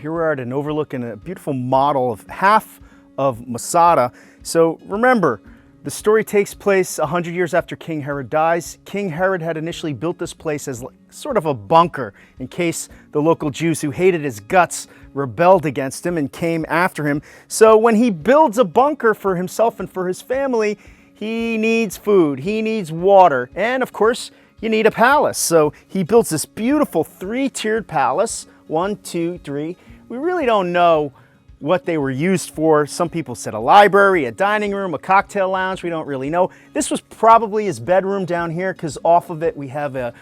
Here we are at an overlook and a beautiful model of half of Masada. So remember, the story takes place 100 years after King Herod dies. King Herod had initially built this place as sort of a bunker in case the local Jews who hated his guts rebelled against him and came after him. So when he builds a bunker for himself and for his family, he needs food, he needs water, and of course, you need a palace. So he builds this beautiful three-tiered palace. 1, 2, 3. We really don't know what they were used for. Some people said a library, a dining room, a cocktail lounge. We don't really know. This was probably his bedroom down here because off of it we have a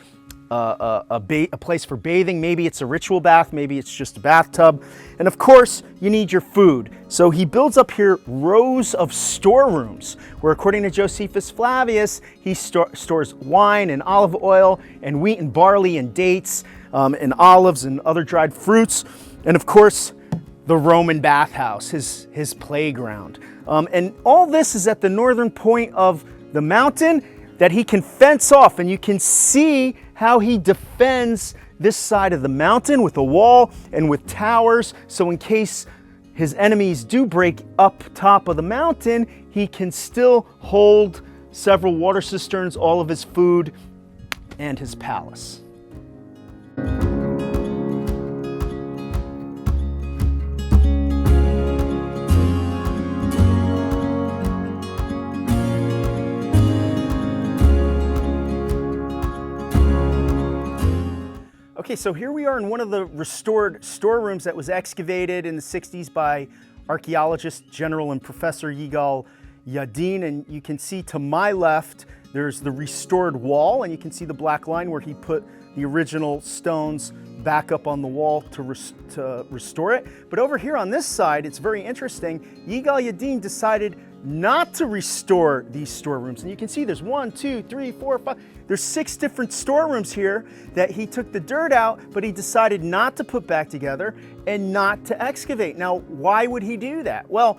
place for bathing. Maybe it's a ritual bath, maybe it's just a bathtub. And of course, you need your food. So he builds up here rows of storerooms where, according to Josephus Flavius, he stores wine and olive oil and wheat and barley and dates and olives and other dried fruits. And of course, the Roman bathhouse, his playground. And all this is at the northern point of the mountain that he can fence off, and you can see how he defends this side of the mountain with a wall and with towers, so in case his enemies do break up top of the mountain, he can still hold several water cisterns, all of his food, and his palace. Okay, so here we are in one of the restored storerooms that was excavated in the 60s by archaeologist, General and Professor Joe Yudin, and you can see to my left there's the restored wall, and you can see the black line where he put the original stones back up on the wall to restore it. But over here on this side, it's very interesting. Joe Yudin decided not to restore these storerooms. And you can see there's 1, 2, 3, 4, 5. There's 6 different storerooms here that he took the dirt out, but he decided not to put back together and not to excavate. Now, why would he do that? Well,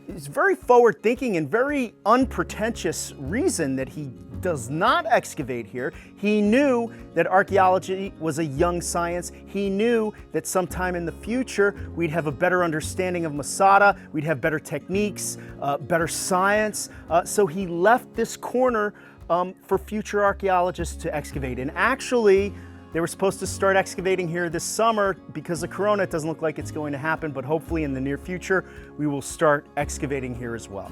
it's very forward-thinking and very unpretentious reason that he does not excavate here. He knew that archaeology was a young science. He knew that sometime in the future we'd have a better understanding of Masada, we'd have better techniques, better science. So he left this corner for future archaeologists to excavate. And actually, they were supposed to start excavating here this summer. Because of Corona, it doesn't look like it's going to happen, but hopefully in the near future, we will start excavating here as well.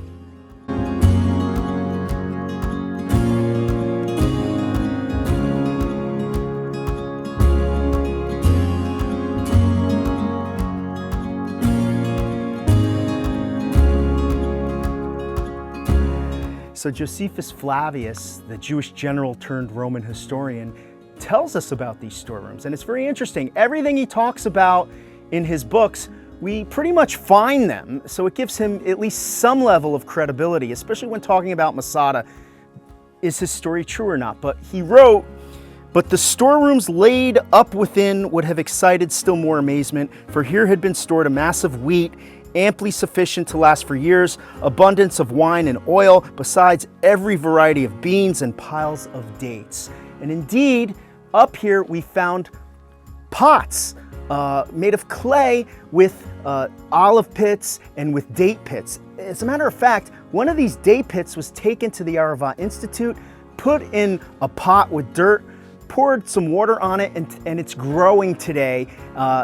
So Josephus Flavius, the Jewish general turned Roman historian, tells us about these storerooms. And it's very interesting. Everything he talks about in his books, we pretty much find them. So it gives him at least some level of credibility, especially when talking about Masada. Is his story true or not? But he wrote, "But the storerooms laid up within would have excited still more amazement, for here had been stored a mass of wheat, amply sufficient to last for years, abundance of wine and oil, besides every variety of beans and piles of dates." And indeed, up here we found pots made of clay with olive pits and with date pits. As a matter of fact, one of these date pits was taken to the Aravat Institute, put in a pot with dirt, poured some water on it, and it's growing today.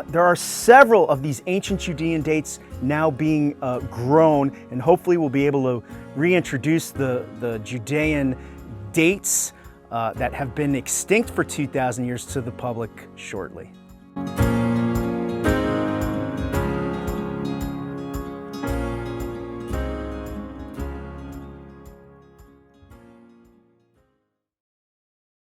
There are several of these ancient Judean dates now being grown, and hopefully we'll be able to reintroduce the Judean dates that have been extinct for 2,000 years to the public shortly.